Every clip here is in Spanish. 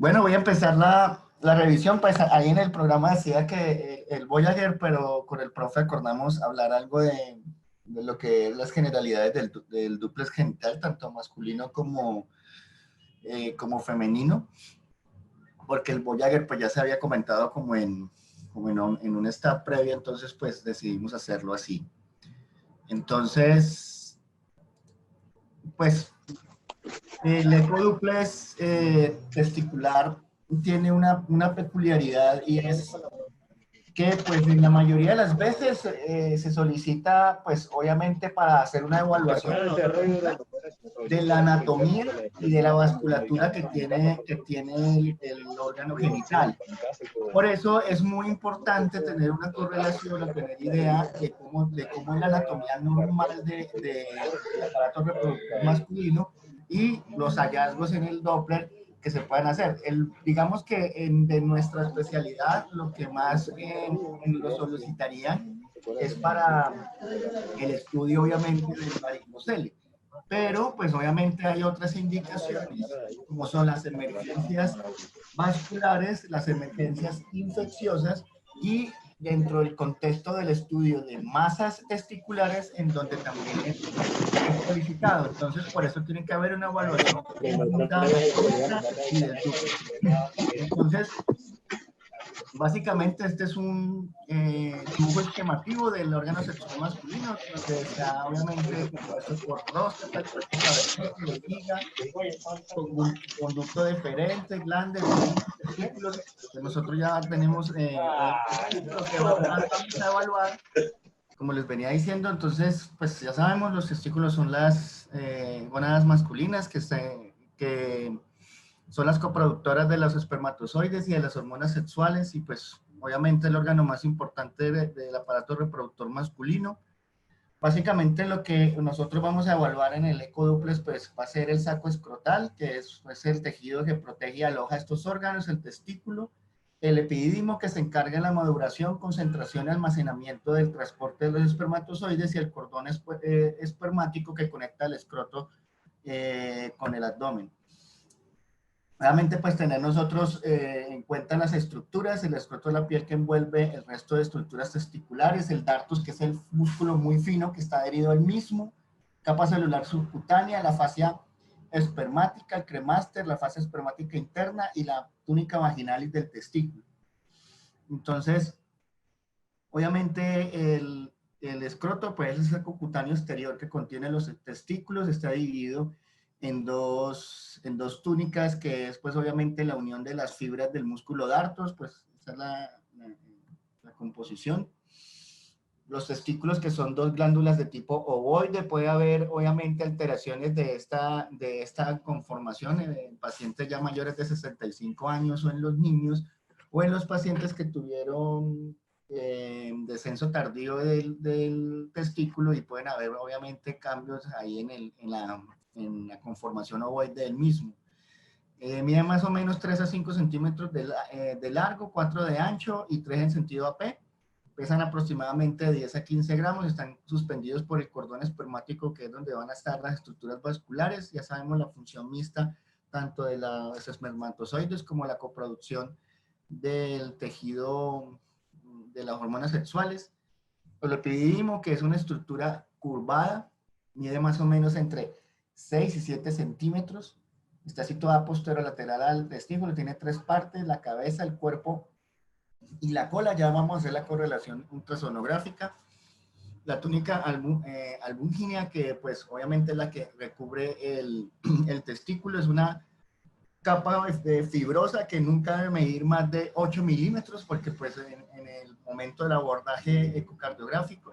Bueno, voy a empezar la revisión, pues ahí en el programa decía que el Voyager, pero con el profe acordamos hablar algo de lo que es las generalidades del dúplex genital, tanto masculino como femenino, porque el Voyager pues ya se había comentado como en un step previo, entonces pues decidimos hacerlo así. Entonces, pues el ecodúplex testicular tiene una peculiaridad y es que pues en la mayoría de las veces se solicita pues obviamente para hacer una evaluación de la anatomía y de la vasculatura que tiene el órgano genital. Por eso es muy importante tener una correlación o tener idea de cómo es la anatomía normal del aparato reproductor masculino y los hallazgos en el Doppler que se pueden hacer. Digamos que de nuestra especialidad, lo que más lo solicitarían es para el estudio, obviamente, del varicocele. Pero, pues, obviamente hay otras indicaciones, como son las emergencias vasculares, las emergencias infecciosas y dentro del contexto del estudio de masas testiculares, en donde también es solicitado. Entonces, por eso tiene que haber una evaluación conjunta de esta y del dúplex. Entonces, básicamente este es un dibujo esquemativo del órgano sexual masculino, donde está obviamente compuesto por próstata, corteza, vesícula, vejiga, conducto deferente, glande, vesícula, testículos, que nosotros ya tenemos testículos que vamos a evaluar, como les venía diciendo. Entonces, pues ya sabemos, los testículos son las gónadas masculinas que son las coproductoras de los espermatozoides y de las hormonas sexuales, y pues obviamente el órgano más importante del aparato reproductor masculino. Básicamente lo que nosotros vamos a evaluar en el ecodúplex pues va a ser el saco escrotal, que es pues, el tejido que protege y aloja estos órganos, el testículo, el epidídimo, que se encarga de la maduración, concentración y almacenamiento del transporte de los espermatozoides, y el cordón espermático que conecta el escroto con el abdomen. Realmente, pues tener nosotros en cuenta las estructuras, el escroto de la piel que envuelve el resto de estructuras testiculares, el dartus, que es el músculo muy fino que está adherido al mismo, capa celular subcutánea, la fascia espermática, el cremaster, la fascia espermática interna y la túnica vaginalis del testículo. Entonces, obviamente el escroto pues es el saco cutáneo exterior que contiene los testículos, está dividido en dos túnicas, que es pues obviamente la unión de las fibras del músculo dartos, pues esa es la composición. Los testículos, que son dos glándulas de tipo ovoide, puede haber obviamente alteraciones de esta conformación en pacientes ya mayores de 65 años o en los niños, o en los pacientes que tuvieron descenso tardío del testículo, y pueden haber obviamente cambios ahí en la conformación ovoide del mismo. Mide más o menos 3 a 5 centímetros de largo, 4 de ancho y 3 en sentido AP. Pesan aproximadamente de 10 a 15 gramos, están suspendidos por el cordón espermático, que es donde van a estar las estructuras vasculares. Ya sabemos la función mixta tanto de los espermatozoides como la coproducción del tejido de las hormonas sexuales. El epidídimo, que es una estructura curvada, mide más o menos entre 6 y 7 centímetros. Está situada posterolateral al testículo, tiene 3 partes: la cabeza, el cuerpo y la cola. Ya vamos a hacer la correlación ultrasonográfica. La túnica albúngea, que pues obviamente es la que recubre el testículo, es una capa fibrosa que nunca debe medir más de 8 milímetros, porque pues en el momento del abordaje ecográfico,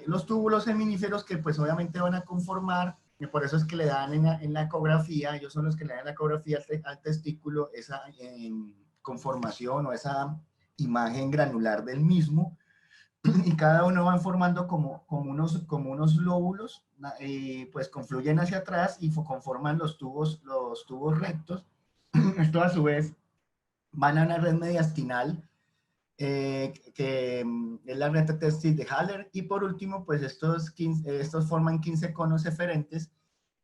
los túbulos seminíferos, que pues obviamente van a conformar, y por eso es que le dan en la ecografía, ellos son los que le dan en la ecografía al testículo esa conformación o esa imagen granular del mismo, y cada uno van formando como unos lóbulos, pues confluyen hacia atrás y conforman los tubos rectos. Esto a su vez van a una red mediastinal, que es la red testis de Haller, y por último pues estos forman 15 conos eferentes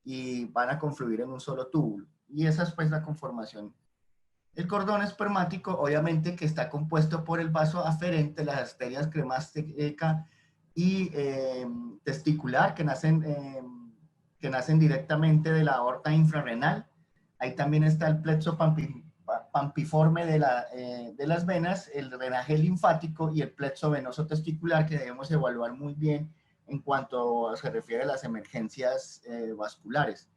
y van a confluir en un solo túbulo. Y esa es pues la conformación. El cordón espermático, obviamente, que está compuesto por el vaso aferente, las arterias cremastética y testicular, que nacen directamente de la aorta infrarrenal. Ahí también está el plexo pampiforme de las venas, el drenaje linfático y el plexo venoso testicular, que debemos evaluar muy bien en cuanto se refiere a las emergencias vasculares.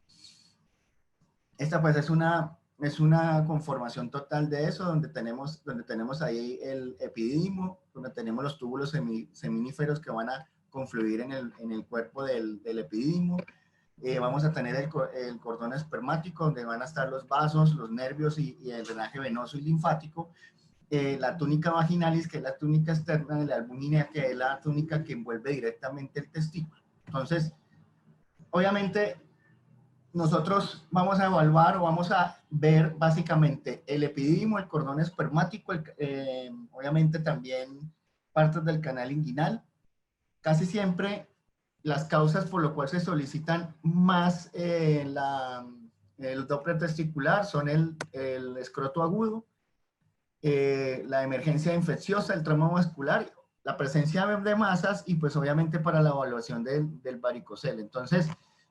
Esta pues es una conformación total de eso, donde tenemos ahí el epidídimo, donde tenemos los túbulos seminíferos que van a confluir en el cuerpo del epidídimo. Vamos a tener el cordón espermático, donde van a estar los vasos, los nervios y el drenaje venoso y linfático. La túnica vaginalis, que es la túnica externa de la albumina, que es la túnica que envuelve directamente el testículo. Entonces, obviamente, nosotros vamos a evaluar o vamos a ver básicamente el epidídimo, el cordón espermático, obviamente también partes del canal inguinal. Casi siempre las causas por lo cual se solicitan más el Doppler testicular son el escroto agudo, la emergencia infecciosa, el trauma vascular, la presencia de masas y pues obviamente para la evaluación del varicocele. Entonces,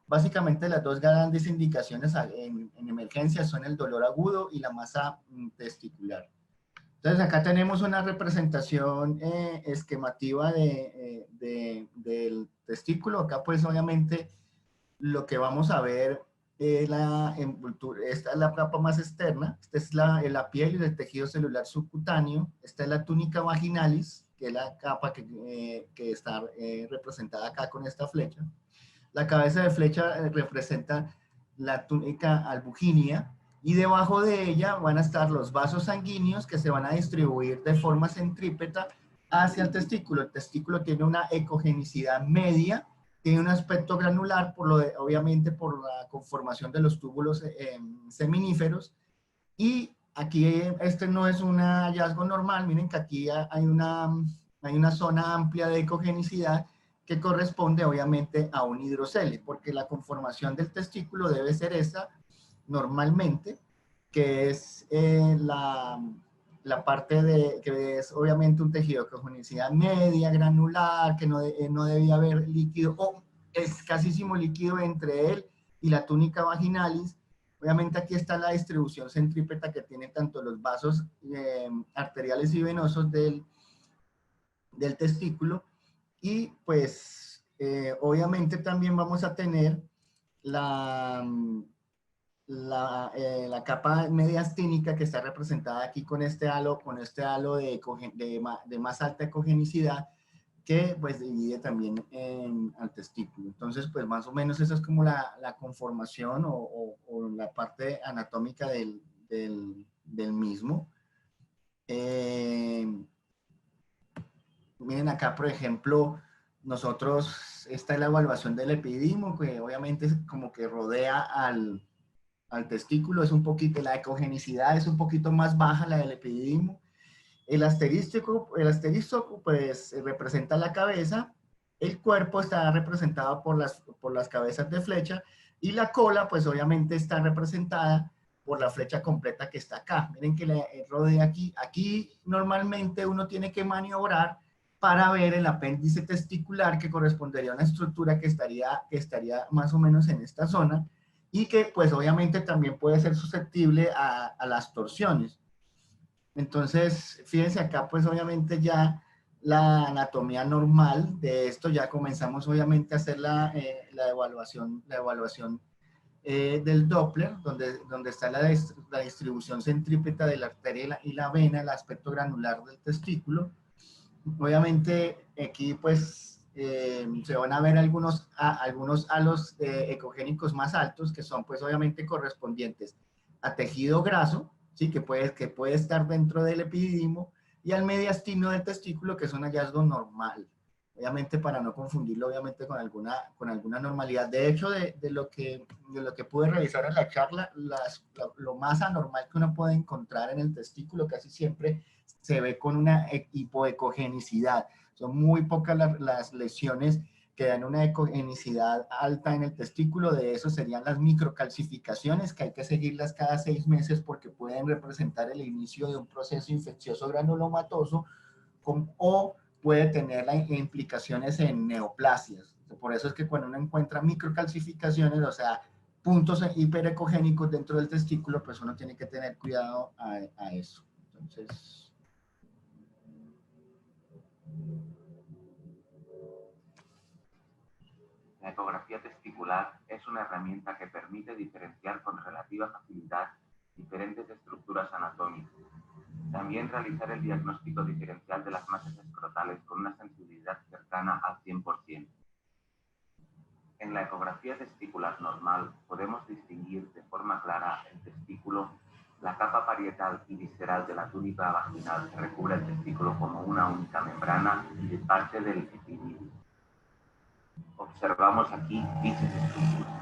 básicamente las dos grandes indicaciones en emergencia son el dolor agudo y la masa testicular. Entonces acá tenemos una representación esquemativa del testículo. Acá pues obviamente lo que vamos a ver es la envoltura. Esta es la capa más externa, esta es la piel y el tejido celular subcutáneo, esta es la túnica vaginalis, que es la capa que está representada acá con esta flecha. La cabeza de flecha representa la túnica albuginea y debajo de ella van a estar los vasos sanguíneos que se van a distribuir de forma centrípeta hacia el testículo. El testículo tiene una ecogenicidad media, tiene un aspecto granular, obviamente por la conformación de los túbulos seminíferos. Y aquí este no es un hallazgo normal, miren que aquí hay una zona amplia de ecogenicidad que corresponde obviamente a un hidrocele, porque la conformación del testículo debe ser esa normalmente, que es la parte que es obviamente un tejido con ecogenicidad media, granular, que no debía haber líquido o escasísimo líquido entre él y la túnica vaginalis. Obviamente aquí está la distribución centrípeta que tiene tanto los vasos arteriales y venosos del testículo. Y pues obviamente también vamos a tener la capa mediastínica que está representada aquí con este halo de más alta ecogenicidad que pues divide también al testículo. Entonces pues más o menos esa es como la conformación o la parte anatómica del mismo. Miren acá, por ejemplo, esta es la evaluación del epidídimo, que obviamente es como que rodea al testículo, es un poquito, la ecogenicidad es un poquito más baja, la del epidídimo. El asterístico pues representa la cabeza, el cuerpo está representado por las cabezas de flecha y la cola pues obviamente está representada por la flecha completa que está acá. Miren que le rodea aquí. Aquí normalmente uno tiene que maniobrar para ver el apéndice testicular que correspondería a una estructura que estaría más o menos en esta zona y que pues obviamente también puede ser susceptible a las torsiones. Entonces, fíjense acá pues obviamente ya la anatomía normal de esto, ya comenzamos obviamente a hacer la evaluación del Doppler, donde está la distribución centrípeta de la arteria y la vena, el aspecto granular del testículo. Obviamente aquí pues se van a ver algunos halos ecogénicos más altos que son pues obviamente correspondientes a tejido graso, ¿sí? que puede estar dentro del epidídimo y al mediastino del testículo, que es un hallazgo normal. Obviamente para no confundirlo obviamente con alguna normalidad. De hecho, de lo que pude revisar en la charla, lo más anormal que uno puede encontrar en el testículo casi siempre se ve con una hipoecogenicidad. Son muy pocas las lesiones que dan una ecogenicidad alta en el testículo. De eso serían las microcalcificaciones, que hay que seguirlas cada 6 meses porque pueden representar el inicio de un proceso infeccioso granulomatoso o puede tener implicaciones en neoplasias. Por eso es que cuando uno encuentra microcalcificaciones, o sea, puntos hiperecogénicos dentro del testículo, pues uno tiene que tener cuidado a eso. Entonces... La ecografía testicular es una herramienta que permite diferenciar con relativa facilidad diferentes estructuras anatómicas. También realizar el diagnóstico diferencial de las masas escrotales con una sensibilidad cercana al 100%. En la ecografía testicular normal podemos distinguir de forma clara el testículo, la capa parietal y visceral de la túnica vaginal que recubre el testículo como una única membrana y de parte del epididio. Observamos aquí dichas estructuras.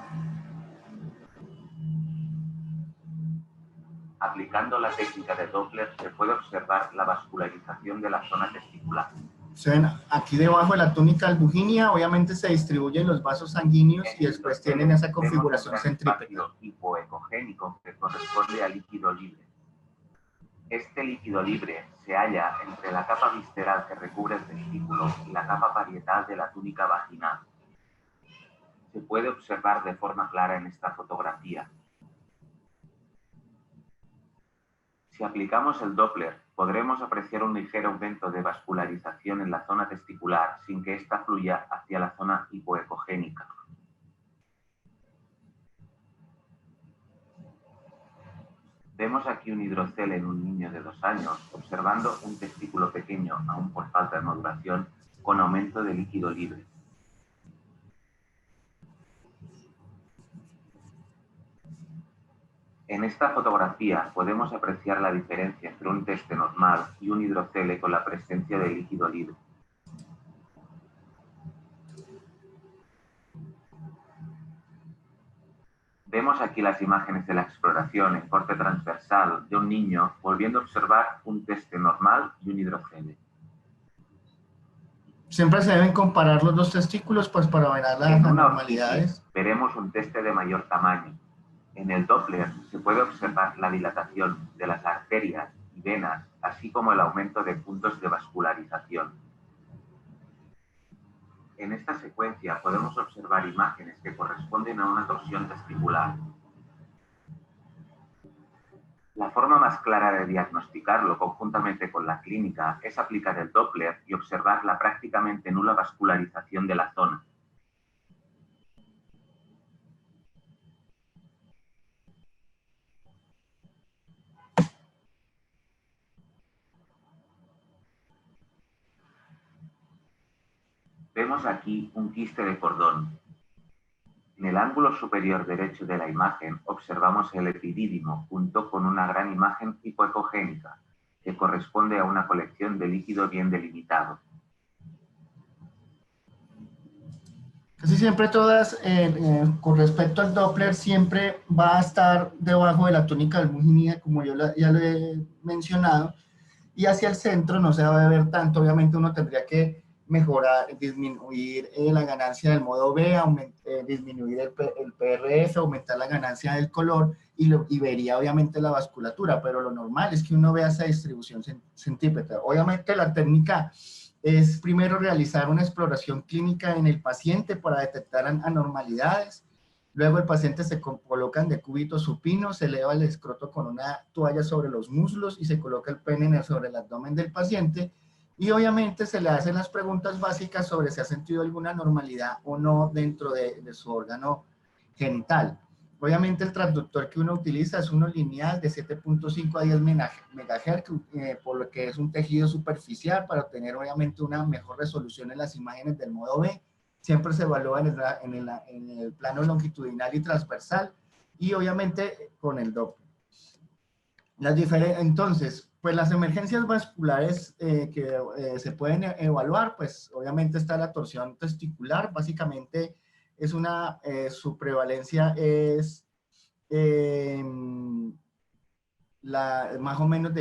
Aplicando la técnica de Doppler se puede observar la vascularización de la zona testicular. Se ven aquí debajo de la túnica albuginea, obviamente se distribuyen los vasos sanguíneos y después tienen esa configuración centrípeta. Hipoecogénico que corresponde al líquido libre. Este líquido libre se halla entre la capa visceral que recubre el testículo y la capa parietal de la túnica vaginal. Se puede observar de forma clara en esta fotografía. Si aplicamos el Doppler, podremos apreciar un ligero aumento de vascularización en la zona testicular sin que ésta fluya hacia la zona hipoecogénica. Vemos aquí un hidrocele en un niño de 2 años, observando un testículo pequeño, aún por falta de maduración, con aumento de líquido libre. En esta fotografía podemos apreciar la diferencia entre un teste normal y un hidrocele con la presencia de líquido libre. Vemos aquí las imágenes de la exploración en corte transversal de un niño volviendo a observar un teste normal y un hidrocele. Siempre se deben comparar los dos testículos pues para ver las anormalidades. Veremos un teste de mayor tamaño. En el Doppler se puede observar la dilatación de las arterias y venas, así como el aumento de puntos de vascularización. En esta secuencia podemos observar imágenes que corresponden a una torsión testicular. La forma más clara de diagnosticarlo conjuntamente con la clínica es aplicar el Doppler y observar la prácticamente nula vascularización de la zona. Vemos aquí un quiste de cordón. En el ángulo superior derecho de la imagen observamos el epidídimo junto con una gran imagen hipoecogénica que corresponde a una colección de líquido bien delimitado. Casi siempre todas, con respecto al Doppler, siempre va a estar debajo de la túnica albuginea, como yo ya lo he mencionado, y hacia el centro no se va a ver tanto. Obviamente uno tendría que mejorar, disminuir la ganancia del modo B, disminuir el PRF, aumentar la ganancia del color y vería obviamente la vasculatura, pero lo normal es que uno vea esa distribución centrípeta. Obviamente la técnica es primero realizar una exploración clínica en el paciente para detectar anormalidades. Luego el paciente se coloca en decúbito supino, se eleva el escroto con una toalla sobre los muslos y se coloca el pene sobre el abdomen del paciente. Y obviamente se le hacen las preguntas básicas sobre si ha sentido alguna anormalidad o no dentro de su órgano genital. Obviamente el transductor que uno utiliza es uno lineal de 7.5 a 10 MHz, por lo que es un tejido superficial para obtener obviamente una mejor resolución en las imágenes del modo B. Siempre se evalúa en el plano longitudinal y transversal y obviamente con el Doppler. Entonces, pues las emergencias vasculares que se pueden evaluar, pues obviamente está la torsión testicular, básicamente es su prevalencia es más o menos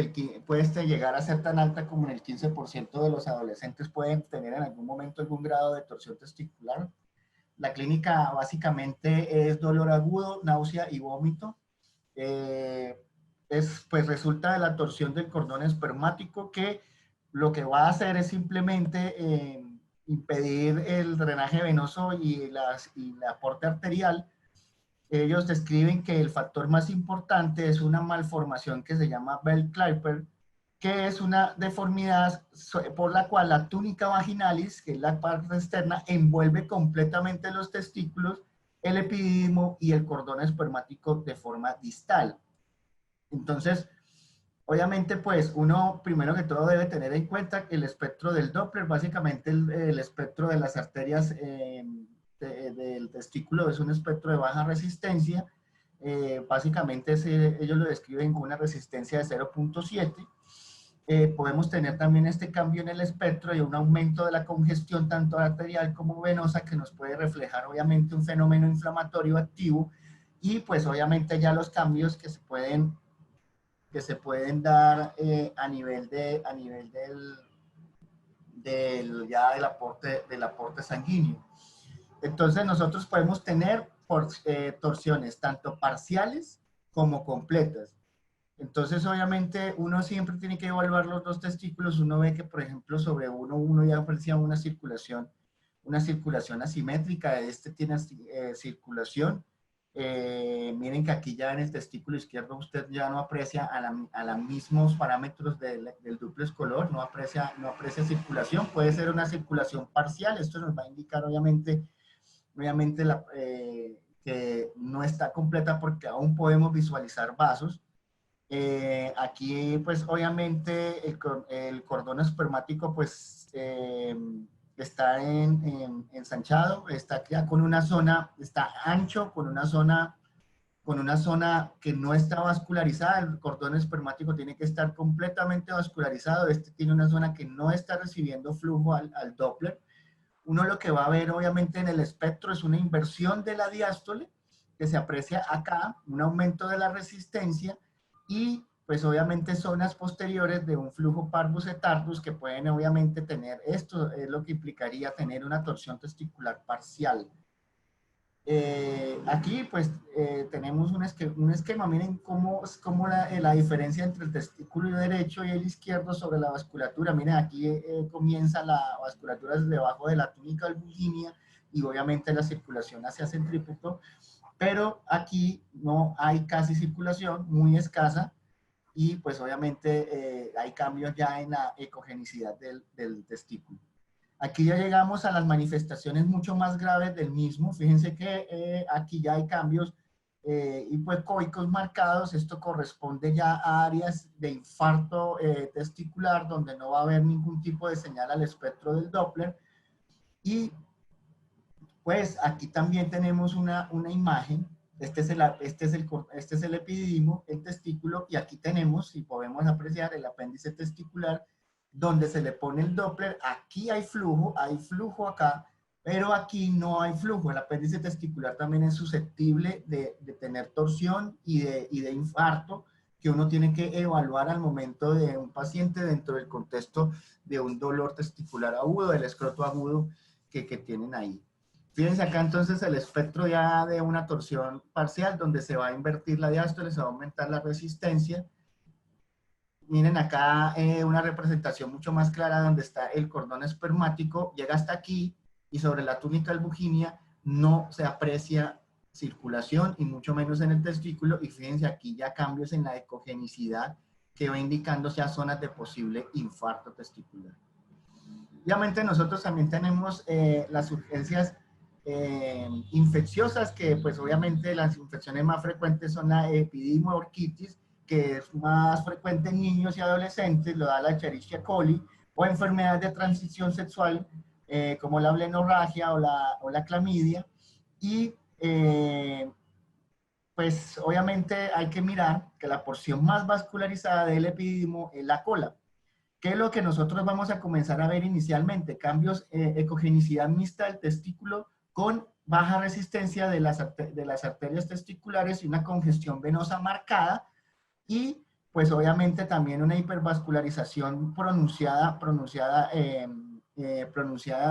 puede llegar a ser tan alta como en el 15% de los adolescentes pueden tener en algún momento algún grado de torsión testicular. La clínica básicamente es dolor agudo, náusea y vómito. Pues resulta de la torsión del cordón espermático, que lo que va a hacer es simplemente impedir el drenaje venoso y el aporte arterial. Ellos describen que el factor más importante es una malformación que se llama Bell-Kliper, que es una deformidad por la cual la túnica vaginalis, que es la parte externa, envuelve completamente los testículos, el epididimo y el cordón espermático de forma distal. Entonces, obviamente, pues uno primero que todo debe tener en cuenta el espectro del Doppler, básicamente el espectro de las arterias del testículo es un espectro de baja resistencia. Básicamente ellos lo describen con una resistencia de 0.7. Podemos tener también este cambio en el espectro y un aumento de la congestión tanto arterial como venosa, que nos puede reflejar obviamente un fenómeno inflamatorio activo, y pues obviamente ya los cambios que se pueden dar a nivel del aporte sanguíneo. Entonces nosotros podemos tener torsiones tanto parciales como completas. Entonces, obviamente, uno siempre tiene que evaluar los dos testículos. Uno ve que, por ejemplo, sobre uno ya aprecia una circulación asimétrica. Este tiene circulación. Miren que aquí ya en el testículo izquierdo usted ya no aprecia a los mismos parámetros del dúplex color, no aprecia circulación. Puede ser una circulación parcial. Esto nos va a indicar, obviamente que no está completa porque aún podemos visualizar vasos. Aquí, pues, obviamente, el cordón espermático, pues, está ensanchado, está ya con una zona, está ancho, con una zona que no está vascularizada. El cordón espermático tiene que estar completamente vascularizado. Este tiene una zona que no está recibiendo flujo al Doppler. Uno lo que va a ver, obviamente, en el espectro es una inversión de la diástole, que se aprecia acá, un aumento de la resistencia, y pues obviamente zonas posteriores de un flujo parvus et tardus que pueden obviamente tener, esto es lo que implicaría tener una torsión testicular parcial. Aquí pues tenemos un esquema, miren cómo la diferencia entre el testículo derecho y el izquierdo sobre la vasculatura. Miren, aquí comienza la vasculatura desde debajo de la túnica albuginea y obviamente la circulación hacia centrípeto, pero aquí no hay casi circulación, muy escasa, y pues obviamente hay cambios ya en la ecogenicidad del testículo. Aquí ya llegamos a las manifestaciones mucho más graves del mismo. Fíjense que aquí ya hay cambios hipoecoicos marcados. Esto corresponde ya a áreas de infarto testicular donde no va a haber ningún tipo de señal al espectro del Doppler. Y pues aquí también tenemos una imagen. Este es el epididimo, el testículo, y aquí tenemos, si podemos apreciar, el apéndice testicular, donde se le pone el Doppler. Aquí hay flujo acá, pero aquí no hay flujo. El apéndice testicular también es susceptible de tener torsión y de infarto, que uno tiene que evaluar al momento de un paciente dentro del contexto de un dolor testicular agudo, del escroto agudo que tienen ahí. Fíjense acá entonces el espectro ya de una torsión parcial, donde se va a invertir la diástole, se va a aumentar la resistencia. Miren acá una representación mucho más clara donde está el cordón espermático, llega hasta aquí, y sobre la túnica albuginea no se aprecia circulación y mucho menos en el testículo. Y fíjense aquí ya cambios en la ecogenicidad que va indicando ya zonas de posible infarto testicular. Obviamente nosotros también tenemos las urgencias infecciosas, que pues obviamente las infecciones más frecuentes son la epididimoorquitis, que es más frecuente en niños y adolescentes, lo da la Escherichia coli, o enfermedades de transición sexual como la blenorragia o la clamidia. Y pues obviamente hay que mirar que la porción más vascularizada del epididimo es la cola. ¿Qué es lo que nosotros vamos a comenzar a ver inicialmente? Cambios, ecogenicidad mixta del testículo con baja resistencia de las arterias testiculares y una congestión venosa marcada, y pues obviamente también una hipervascularización pronunciada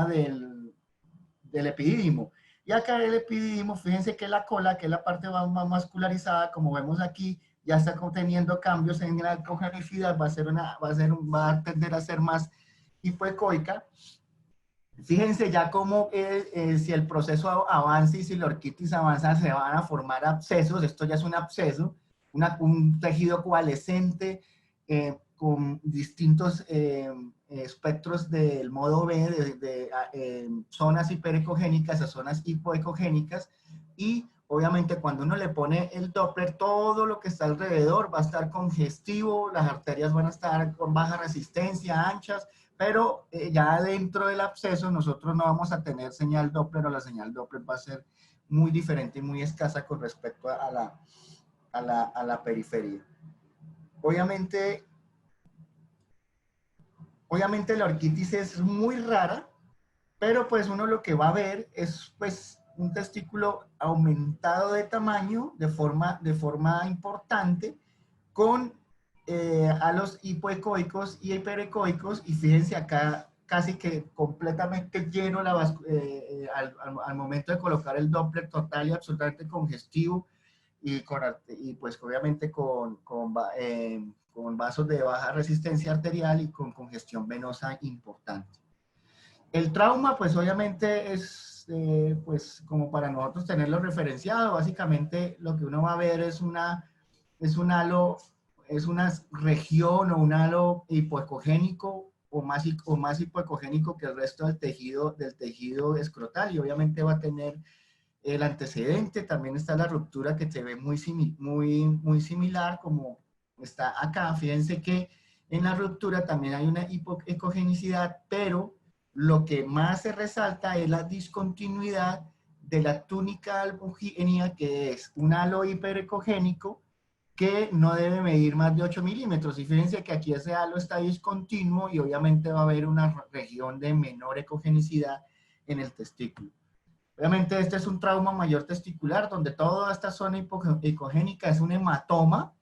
del epidídimo. Y acá el epidídimo, fíjense que la cola, que es la parte más vascularizada, como vemos aquí, ya está teniendo cambios en la congenicidad, va a tender a ser más hipoecoica. Fíjense ya cómo si el proceso avanza y si la orquitis avanza, se van a formar abscesos. Esto ya es un absceso, un tejido coalescente con distintos espectros del modo B, zonas hiperecogénicas a zonas hipoecogénicas. Y obviamente cuando uno le pone el Doppler, todo lo que está alrededor va a estar congestivo, las arterias van a estar con baja resistencia, anchas, pero ya dentro del absceso nosotros no vamos a tener señal Doppler, o la señal Doppler va a ser muy diferente y muy escasa con respecto a la periferia. Obviamente la orquitis es muy rara, pero pues uno lo que va a ver es pues un testículo aumentado de tamaño de forma importante, con halos hipoecoicos y hiperecoicos, y fíjense acá casi que completamente lleno al momento de colocar el Doppler, total y absolutamente congestivo, y pues obviamente con vasos de baja resistencia arterial y con congestión venosa importante. El trauma, pues obviamente es, pues como para nosotros tenerlo referenciado, básicamente lo que uno va a ver es un halo, es una región o un halo hipoecogénico o más hipoecogénico que el resto del tejido escrotal, y obviamente va a tener el antecedente. También está la ruptura, que se ve muy similar como está acá. Fíjense que en la ruptura también hay una hipoecogenicidad, pero lo que más se resalta es la discontinuidad de la túnica albugínea, que es un halo hiperecogénico que no debe medir más de 8 milímetros. Y fíjense que aquí ese halo está discontinuo y obviamente va a haber una región de menor ecogenicidad en el testículo. Obviamente este es un trauma mayor testicular, donde toda esta zona ecogénica es un hematoma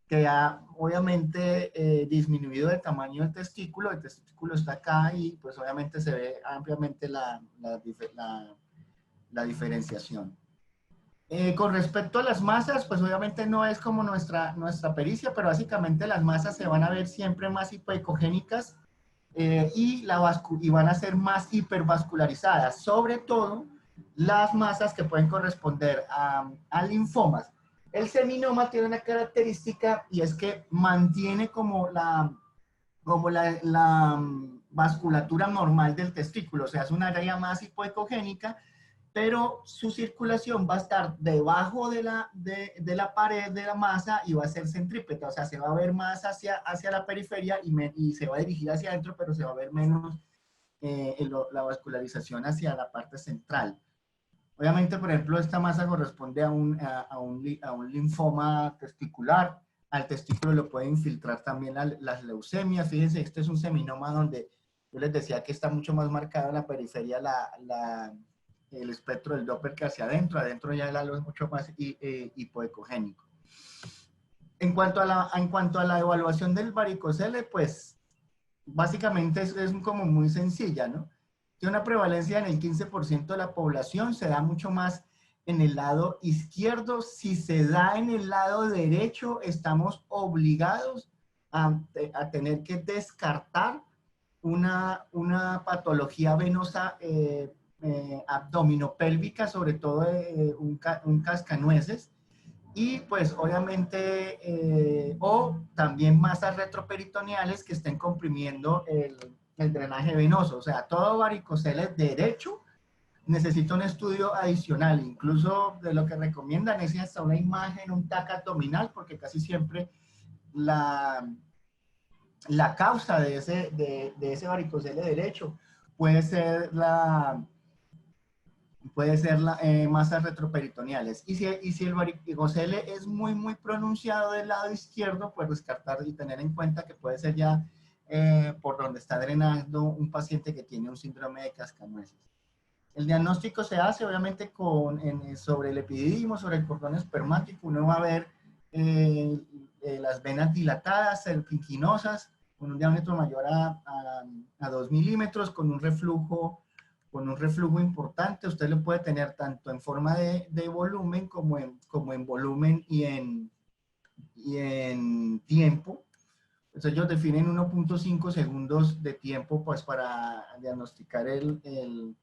que ha obviamente disminuido el tamaño del testículo. El testículo está acá y pues obviamente se ve ampliamente la diferenciación. Con respecto a las masas, pues obviamente no es como nuestra pericia, pero básicamente las masas se van a ver siempre más hipoecogénicas y van a ser más hipervascularizadas, sobre todo las masas que pueden corresponder a linfomas. El seminoma tiene una característica, y es que mantiene como la vasculatura normal del testículo, o sea, es una área más hipoecogénica, pero su circulación va a estar debajo de la pared de la masa y va a ser centrípeta, o sea, se va a ver más hacia la periferia y se va a dirigir hacia adentro, pero se va a ver menos la vascularización hacia la parte central. Obviamente, por ejemplo, esta masa corresponde a un linfoma testicular. Al testículo lo puede infiltrar también las leucemias. Fíjense, este es un seminoma donde yo les decía que está mucho más marcado en la periferia el espectro del Doppler que hacia adentro. Adentro ya el halo es mucho más hipoecogénico. En cuanto a la evaluación del varicocele, pues básicamente es como muy sencilla, ¿no? Tiene una prevalencia en el 15% de la población, se da mucho más en el lado izquierdo. Si se da en el lado derecho, estamos obligados a tener que descartar una patología venosa abdominopélvica, sobre todo un cascanueces, y pues obviamente, o también masas retroperitoneales que estén comprimiendo el drenaje venoso. O sea, todo varicocele derecho necesita un estudio adicional, incluso de lo que recomiendan es hasta una imagen, un TAC abdominal, porque casi siempre la causa de ese varicocele derecho puede ser masas retroperitoneales. Y si el varicocele es muy pronunciado del lado izquierdo, pues descartar y tener en cuenta que puede ser ya por donde está drenando un paciente que tiene un síndrome de cascanueces. El diagnóstico se hace obviamente sobre el epididimo, sobre el cordón espermático. Uno va a ver las venas dilatadas, serpiginosas, con un diámetro mayor a 2 milímetros, con un reflujo importante. Usted lo puede tener tanto en forma de volumen como en volumen y en tiempo. Entonces ellos definen 1.5 segundos de tiempo pues para diagnosticar el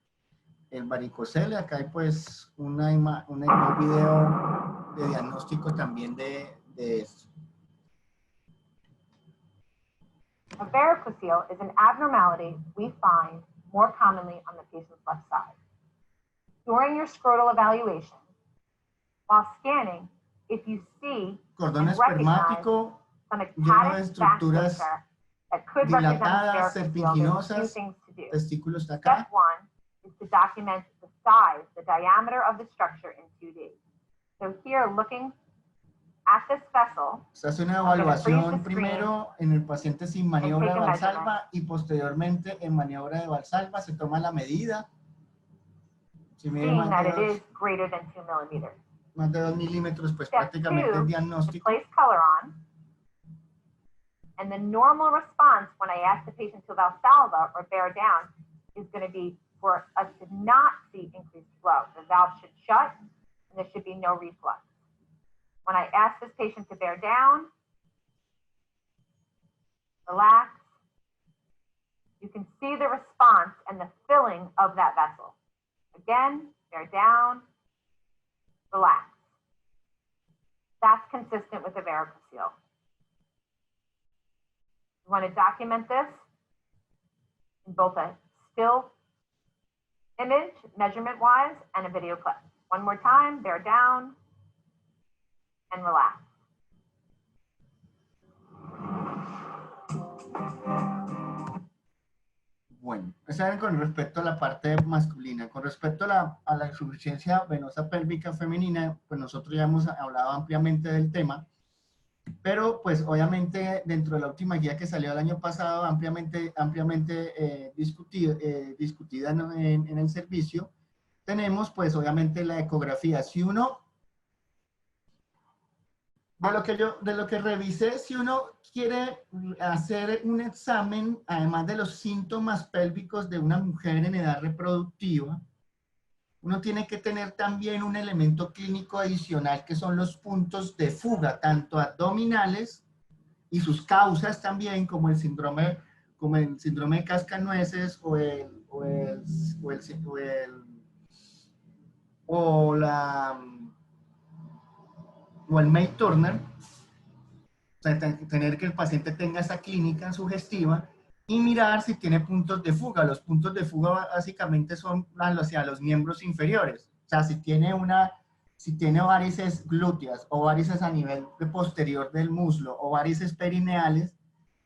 varicocele. Acá hay pues un video de diagnóstico también de esto. A varicocele is an abnormality we find more commonly on the patient's left side. During your scrotal evaluation, while scanning, if you see cordón and recognize espermático some lleno de hepatic estructuras vasculature that could represent dilatadas, varicocele, there's a few serpiginosas, things to do. testículos de acá. Step one is to document the size, the diameter of the structure in 2D. So here, looking at this vessel, Se hace una evaluación primero en el paciente sin maniobra de Valsalva y posteriormente en maniobra de Valsalva se toma la medida. Si mide seeing that it is greater than 2 millimeters. más de 2 milímetros, pues Step prácticamente two, es diagnóstico. place color on. And the normal response when I ask the patient to Valsalva or bear down is going to be for us to not see increased flow. The valve should shut and there should be no reflux. When I ask this patient to bear down, relax, you can see the response and the filling of that vessel. Again, bear down, relax. That's consistent with a varicocele. You want to document this in both a still image, measurement-wise, and a video clip. One more time, bear down and relax. Bueno, esa era con respecto a la parte masculina. Con respecto a la insuficiencia venosa pélvica femenina, pues nosotros ya hemos hablado ampliamente del tema, pero pues obviamente dentro de la última guía que salió el año pasado, ampliamente discutida en el servicio, tenemos pues obviamente la ecografía. Si uno, de lo que revisé, si uno quiere hacer un examen, además de los síntomas pélvicos de una mujer en edad reproductiva, uno tiene que tener también un elemento clínico adicional que son los puntos de fuga, tanto abdominales y sus causas también, como el síndrome de cascanueces o el May-Turner. O sea, tener que el paciente tenga esa clínica sugestiva y mirar si tiene puntos de fuga. Los puntos de fuga básicamente son hacia los miembros inferiores. O sea, si tiene varices glúteas o varices a nivel posterior del muslo o varices perineales,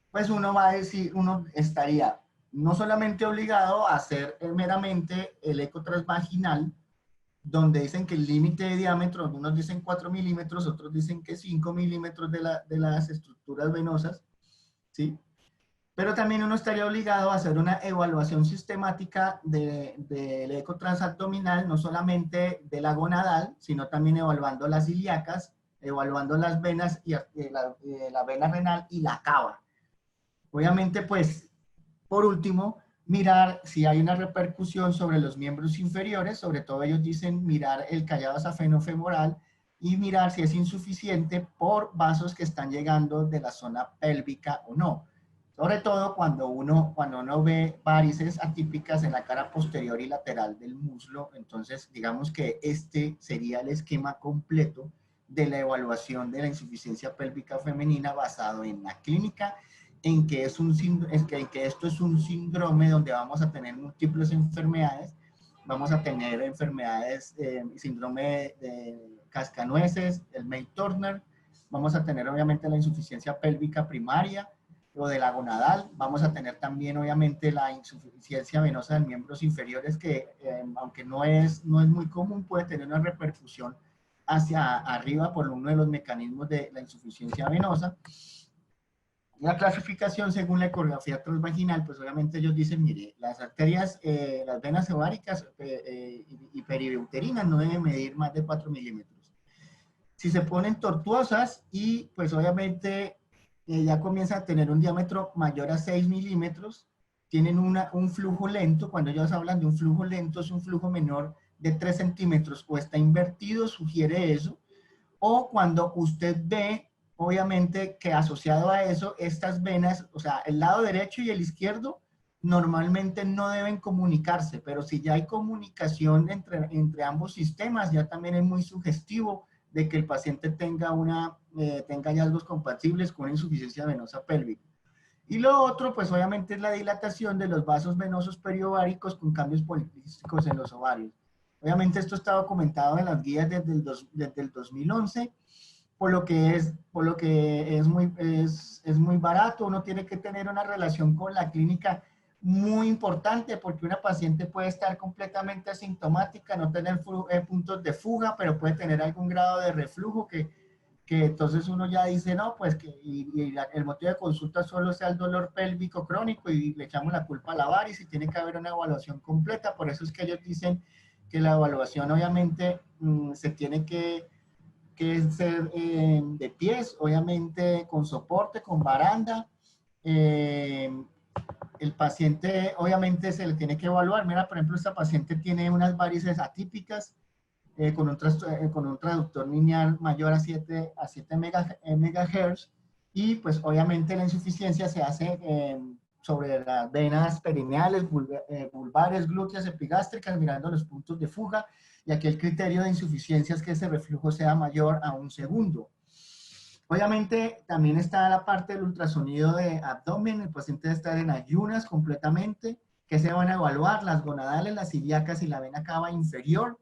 pues uno estaría no solamente obligado a hacer meramente el eco transvaginal, donde dicen que el límite de diámetro, algunos dicen 4 milímetros, otros dicen que 5 milímetros de las estructuras venosas, ¿sí? Pero también uno estaría obligado a hacer una evaluación sistemática del eco transabdominal, no solamente de la gonadal, sino también evaluando las ilíacas, evaluando las venas, y la vena renal y la cava. Obviamente, pues, por último, mirar si hay una repercusión sobre los miembros inferiores, sobre todo ellos dicen mirar el callado safenofemoral y mirar si es insuficiente por vasos que están llegando de la zona pélvica o no. Sobre todo cuando uno ve varices atípicas en la cara posterior y lateral del muslo, entonces digamos que este sería el esquema completo de la evaluación de la insuficiencia pélvica femenina basado en la clínica, en que esto es un síndrome donde vamos a tener múltiples enfermedades. Vamos a tener enfermedades, síndrome de cascanueces, el May-Turner, vamos a tener obviamente la insuficiencia pélvica primaria o de la gonadal, vamos a tener también obviamente la insuficiencia venosa de miembros inferiores que aunque no es muy común, puede tener una repercusión hacia arriba por uno de los mecanismos de la insuficiencia venosa. La clasificación según la ecografía transvaginal, pues obviamente ellos dicen, mire, las arterias, las venas ováricas y periuterinas no deben medir más de 4 milímetros. Si se ponen tortuosas y pues obviamente ya comienza a tener un diámetro mayor a 6 milímetros, tienen un flujo lento. Cuando ellos hablan de un flujo lento, es un flujo menor de 3 centímetros, o está invertido, sugiere eso, o cuando usted ve, obviamente, que asociado a eso, estas venas, o sea, el lado derecho y el izquierdo, normalmente no deben comunicarse, pero si ya hay comunicación entre ambos sistemas, ya también es muy sugestivo de que el paciente tenga tenga hallazgos compatibles con insuficiencia venosa pélvica. Y lo otro, pues obviamente es la dilatación de los vasos venosos periováricos con cambios poliquísticos en los ovarios. Obviamente esto está documentado en las guías desde el 2011, por lo que es muy barato. Uno tiene que tener una relación con la clínica muy importante, porque una paciente puede estar completamente asintomática, no tener puntos de fuga, pero puede tener algún grado de reflujo que entonces uno ya dice, no, pues el motivo de consulta solo sea el dolor pélvico crónico y le echamos la culpa a la variz y tiene que haber una evaluación completa. Por eso es que ellos dicen que la evaluación obviamente se tiene que ser de pies, obviamente con soporte, con baranda. El paciente obviamente se le tiene que evaluar. Mira, por ejemplo, esta paciente tiene unas varices atípicas con un traductor lineal mayor a 7 MHz, y pues obviamente la insuficiencia se hace sobre las venas perineales, vulvares, glúteas, epigástricas, mirando los puntos de fuga, y aquí el criterio de insuficiencia es que ese reflujo sea mayor a 1 segundo. Obviamente también está la parte del ultrasonido de abdomen. El paciente debe estar en ayunas completamente. ¿Qué se van a evaluar? Las gonadales, las ilíacas y la vena cava inferior.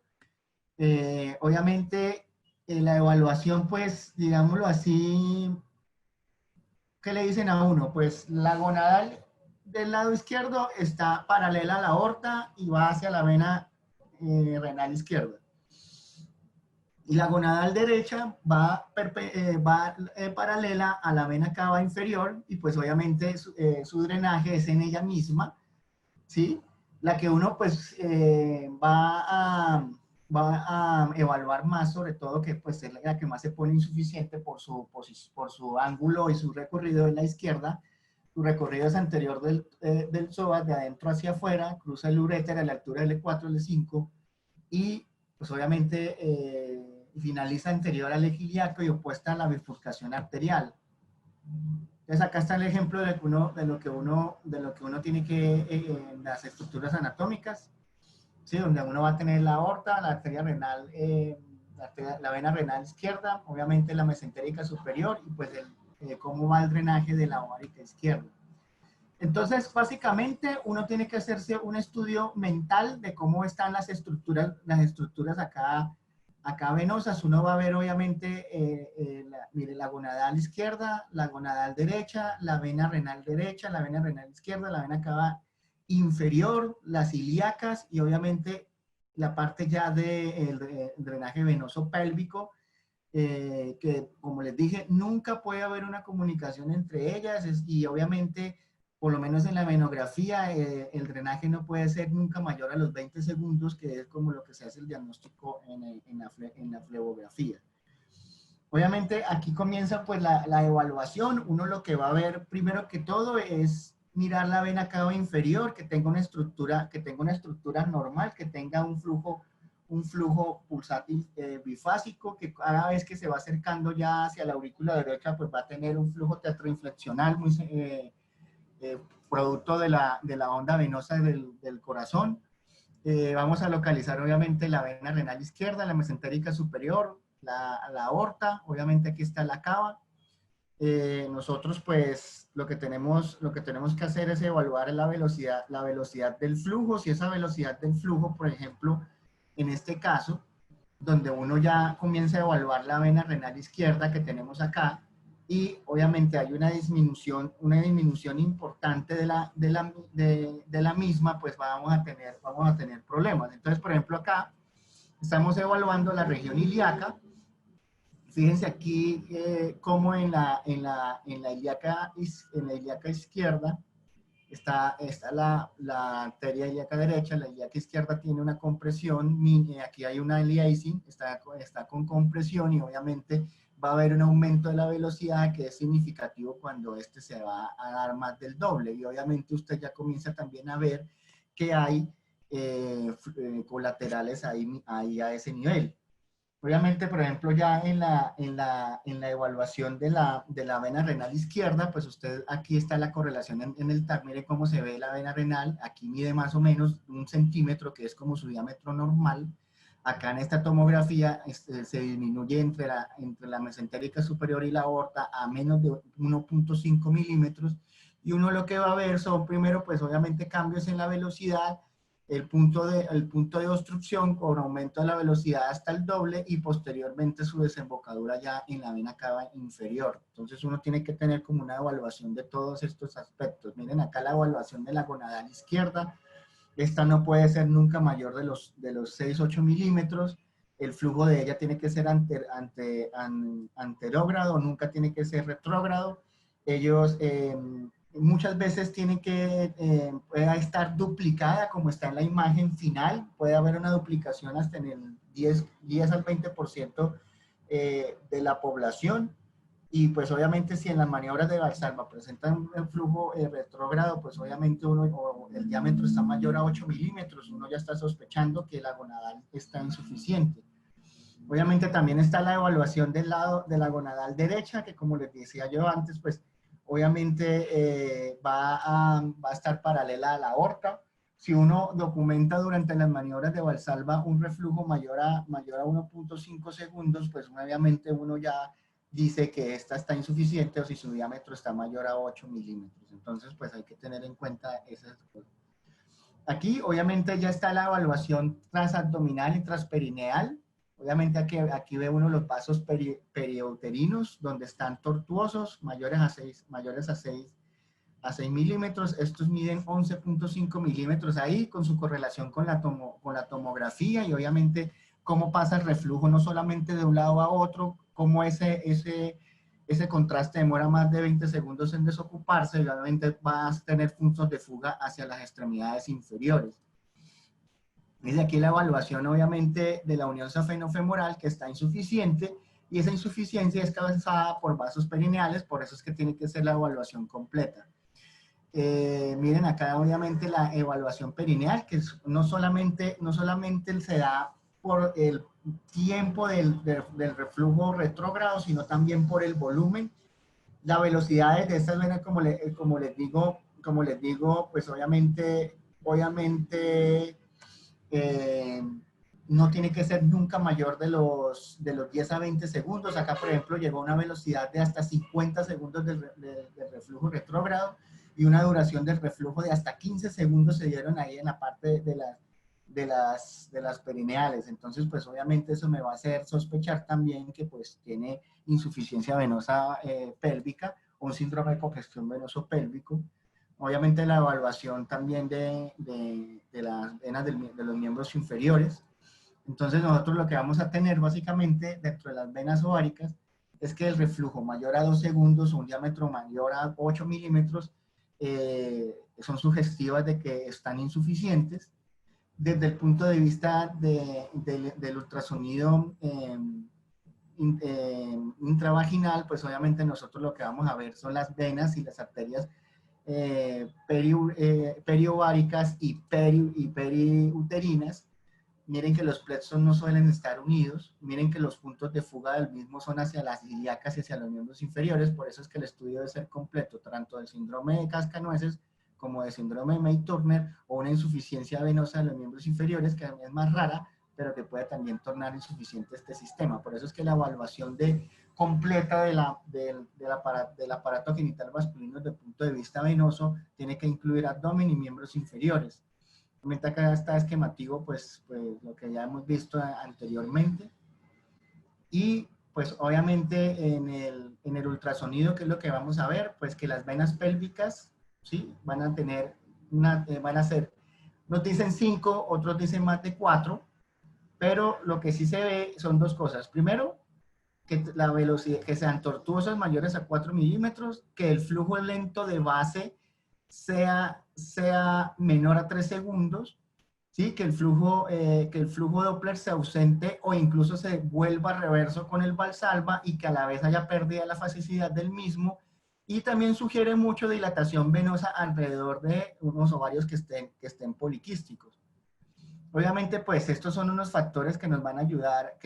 Obviamente la evaluación, pues digámoslo así, ¿qué le dicen a uno? Pues la gonadal del lado izquierdo está paralela a la aorta y va hacia la vena renal izquierda. Y la gonadal derecha va paralela a la vena cava inferior, y pues obviamente su drenaje es en ella misma, ¿sí? La que uno pues va a evaluar más, sobre todo, que pues es la que más se pone insuficiente por su ángulo y su recorrido en la izquierda. Su recorrido es anterior del psoas, de adentro hacia afuera, cruza el uréter a la altura del L4, L5, y pues obviamente finaliza anterior al eje ilíaco y opuesta a la bifurcación arterial. Entonces acá está el ejemplo de lo que uno tiene que, las estructuras anatómicas, ¿sí? Donde uno va a tener la aorta, la arteria renal, la vena renal izquierda, obviamente la mesentérica superior, y pues cómo va el drenaje de la ovárica izquierda. Entonces, básicamente, uno tiene que hacerse un estudio mental de cómo están las estructuras acá venosas. Uno va a ver, obviamente, mire, la gonadal izquierda, la gonadal derecha, la vena renal derecha, la vena renal izquierda, la vena cava inferior, las ilíacas, y obviamente la parte ya del drenaje venoso pélvico, que, como les dije, nunca puede haber una comunicación entre ellas, y obviamente, por lo menos en la venografía, el drenaje no puede ser nunca mayor a los 20 segundos, que es como lo que se hace el diagnóstico en la flebografía. Obviamente aquí comienza pues la evaluación. Uno lo que va a ver primero que todo es mirar la vena cava inferior, que tenga una estructura normal, que tenga un flujo pulsátil bifásico, que cada vez que se va acercando ya hacia la aurícula derecha, pues va a tener un flujo teatroinflexional muy producto de la onda venosa del corazón. Vamos a localizar obviamente la vena renal izquierda, la mesentérica superior, la aorta, obviamente aquí está la cava. Nosotros pues lo que tenemos que hacer es evaluar la velocidad del flujo. Si esa velocidad del flujo, por ejemplo, en este caso, donde uno ya comienza a evaluar la vena renal izquierda que tenemos acá, y obviamente hay una disminución importante de la misma, pues vamos a tener problemas. Entonces, por ejemplo, acá estamos evaluando la región ilíaca. Fíjense aquí cómo en la ilíaca izquierda está la arteria ilíaca derecha, la ilíaca izquierda tiene una compresión, aquí hay una aliasing, está con compresión y obviamente va a haber un aumento de la velocidad que es significativo cuando este se va a dar más del doble. Y obviamente usted ya comienza también a ver que hay colaterales ahí a ese nivel. Obviamente, por ejemplo, ya en la evaluación de la vena renal izquierda, pues usted, aquí está la correlación en el TAC, mire cómo se ve la vena renal, aquí mide más o menos 1 centímetro, que es como su diámetro normal. Acá en esta tomografía se disminuye entre la mesentérica superior y la aorta a menos de 1.5 milímetros, y uno lo que va a ver son primero, pues obviamente cambios en la velocidad, el punto de obstrucción con aumento de la velocidad hasta el doble y posteriormente su desembocadura ya en la vena cava inferior. Entonces uno tiene que tener como una evaluación de todos estos aspectos. Miren acá la evaluación de la gonadal izquierda. Esta no puede ser nunca mayor de los 6-8 milímetros. El flujo de ella tiene que ser anterógrado, nunca tiene que ser retrógrado. Ellos muchas veces tienen que puede estar duplicada como está en la imagen final. Puede haber una duplicación hasta en el 10 al 20% de la población. Y pues obviamente si en las maniobras de Valsalva presentan un flujo retrógrado, pues obviamente el diámetro está mayor a 8 milímetros, uno ya está sospechando que la gonadal está insuficiente. Obviamente también está la evaluación del lado de la gonadal derecha, que como les decía yo antes, pues obviamente va a estar paralela a la aorta. Si uno documenta durante las maniobras de Valsalva un reflujo mayor a 1.5 segundos, pues obviamente uno ya dice que esta está insuficiente o si su diámetro está mayor a 8 milímetros. Entonces, pues hay que tener en cuenta esas cosas. Aquí, obviamente, ya está la evaluación transabdominal y transperineal. Obviamente aquí ve uno los vasos periuterinos, donde están tortuosos, mayores a 6 milímetros. Estos miden 11.5 milímetros ahí, con su correlación con la tomografía y obviamente cómo pasa el reflujo no solamente de un lado a otro, cómo ese contraste demora más de 20 segundos en desocuparse y obviamente va a tener puntos de fuga hacia las extremidades inferiores. Desde aquí la evaluación obviamente de la unión safenofemoral que está insuficiente y esa insuficiencia es causada por vasos perineales, por eso es que tiene que ser la evaluación completa. Miren acá obviamente la evaluación perineal, que no solamente se da por el tiempo del reflujo retrógrado, sino también por el volumen. La velocidad de estas venas, como les digo, pues obviamente no tiene que ser nunca mayor de los 10 a 20 segundos. Acá, por ejemplo, llegó a una velocidad de hasta 50 segundos del reflujo retrógrado y una duración del reflujo de hasta 15 segundos se dieron ahí en la parte de las perineales. Entonces, pues obviamente eso me va a hacer sospechar también que pues tiene insuficiencia venosa pélvica o un síndrome de congestión venoso pélvico. Obviamente la evaluación también de las venas de los miembros inferiores. Entonces nosotros lo que vamos a tener básicamente dentro de las venas ováricas es que el reflujo mayor a 2 segundos o un diámetro mayor a 8 milímetros son sugestivas de que están insuficientes. Desde el punto de vista del ultrasonido intravaginal, pues obviamente nosotros lo que vamos a ver son las venas y las arterias periováricas y periuterinas. Miren que los plexos no suelen estar unidos, miren que los puntos de fuga del mismo son hacia las ilíacas y hacia los miembros inferiores, por eso es que el estudio debe ser completo, tanto del síndrome de cascanueces como de síndrome de May-Turner o una insuficiencia venosa de los miembros inferiores, que es más rara, pero que puede también tornar insuficiente este sistema. Por eso es que la evaluación completa del aparato genital masculino desde el punto de vista venoso tiene que incluir abdomen y miembros inferiores. Acá está esquemativo, pues lo que ya hemos visto anteriormente. Y pues obviamente en el ultrasonido, ¿qué es lo que vamos a ver? Pues que las venas pélvicas, ¿sí? Van a tener van a ser, nos dicen 5, otros dicen más de 4, pero lo que sí se ve son dos cosas. Primero, que la velocidad, que sean tortuosas mayores a 4 milímetros, que el flujo lento de base sea menor a 3 segundos, ¿sí? Que el flujo Doppler se ausente o incluso se vuelva reverso con el Valsalva y que a la vez haya pérdida de la fasicidad del mismo. Y también sugiere mucho dilatación venosa alrededor de unos ovarios que estén poliquísticos. Obviamente, pues estos son unos factores que nos van a ayudar,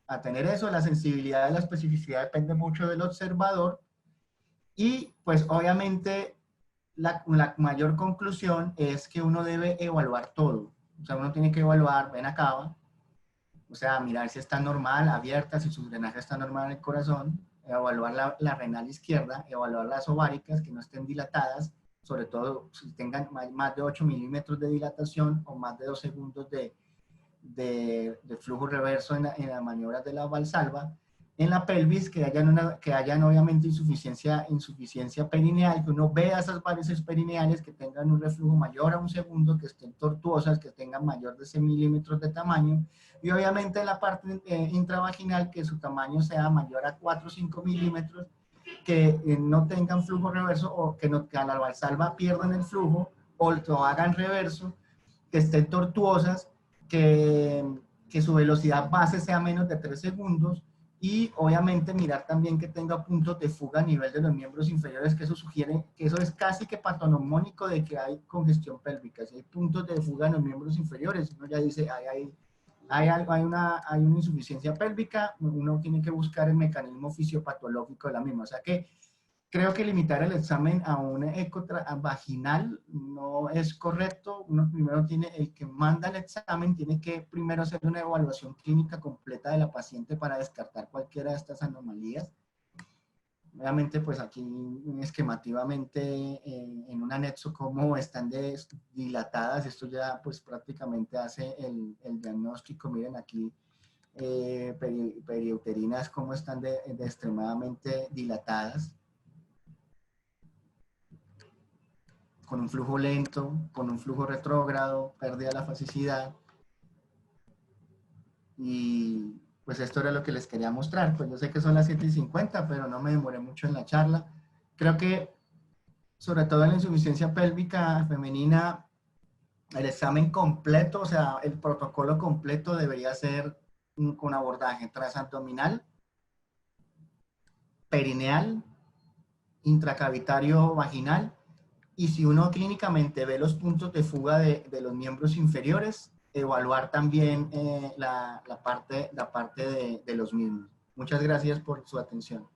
a tener eso. La sensibilidad de la especificidad depende mucho del observador. Y pues obviamente la mayor conclusión es que uno debe evaluar todo. O sea, uno tiene que evaluar vena cava, o sea, mirar si está normal, abierta, si su drenaje está normal en el corazón, evaluar la renal izquierda, evaluar las ováricas que no estén dilatadas, sobre todo si tengan más de 8 milímetros de dilatación o más de 2 segundos de flujo reverso en las maniobras de la Valsalva. En la pelvis, que hayan obviamente insuficiencia perineal, que uno vea esas varices perineales que tengan un reflujo mayor a 1 segundo, que estén tortuosas, que tengan mayor de 6 milímetros de tamaño, y obviamente en la parte intravaginal, que su tamaño sea mayor a 4 o 5 milímetros, que no tengan flujo reverso o que a la Valsalva pierdan el flujo o lo hagan reverso, que estén tortuosas, que su velocidad base sea menos de 3 segundos, y obviamente mirar también que tenga puntos de fuga a nivel de los miembros inferiores, que eso sugiere que eso es casi que patognomónico de que hay congestión pélvica. Si hay puntos de fuga en los miembros inferiores, uno ya dice, hay una insuficiencia pélvica, uno tiene que buscar el mecanismo fisiopatológico de la misma. O sea que creo que limitar el examen a un eco vaginal no es correcto. Uno primero el que manda el examen tiene que primero hacer una evaluación clínica completa de la paciente para descartar cualquiera de estas anomalías. Obviamente, pues aquí esquemativamente en un anexo cómo están dilatadas, esto ya pues prácticamente hace el diagnóstico. Miren aquí periuterinas cómo están de extremadamente dilatadas, con un flujo lento, con un flujo retrógrado, pérdida de la fasicidad. Y pues esto era lo que les quería mostrar. Pues yo sé que son las 7:50, pero no me demoré mucho en la charla. Creo que, sobre todo en la insuficiencia pélvica femenina, el examen completo, o sea, el protocolo completo debería ser con abordaje transabdominal, perineal, intracavitario vaginal. Y si uno clínicamente ve los puntos de fuga de los miembros inferiores, evaluar también la parte de los mismos. Muchas gracias por su atención.